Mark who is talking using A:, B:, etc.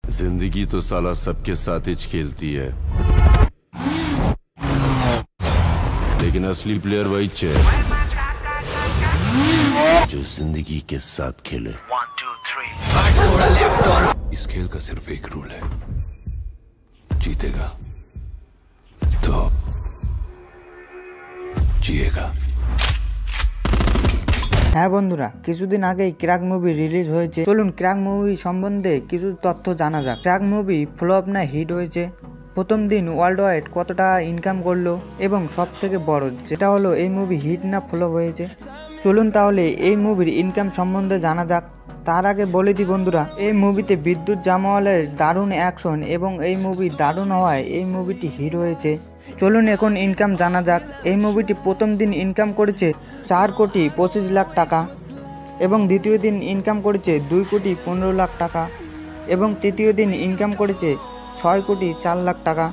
A: जिंदगी तो साला सबके साथ ही खेलती है, लेकिन असली प्लेयर वही है जो जिंदगी के साथ खेले।
B: 1 2 3
A: इस खेल का सिर्फ एक रूल है, जीतेगा तो जिएगा।
C: হ্যাঁ বন্ধুরা, কিছুদিন আগেই ক্র্যাক মুভি রিলিজ হয়েছে। চলুন ক্র্যাক মুভি সম্বন্ধে কিছু তথ্য জানা যাক। ক্র্যাক মুভি ফ্লপ না হিট হয়েছে, প্রথম দিন ওয়ার্ল্ড ওয়াইড কত টাকা ইনকাম করলো, এবং সব থেকে বড় যেটা হলো এই মুভি হিট না ফ্লপ হয়েছে। চলুন তাহলে এই মুভির ইনকাম সম্বন্ধে জানা যাক। তার আগে বলে দিই বন্ধুরা, এই মুভিতে বিদ্যুৎ জামওয়ালের দারুণ অ্যাকশন এবং এই মুভি দারুণ হওয়ায় এই মুভিটি হিট হয়েছে। চলুন এখন ইনকাম জানা যাক। এই মুভিটি প্রথম দিন ইনকাম করেছে 4,25,00,000 টাকা, এবং দ্বিতীয় দিন ইনকাম করেছে 2,15,00,000 টাকা, এবং তৃতীয় দিন ইনকাম করেছে 6,04,00,000 টাকা।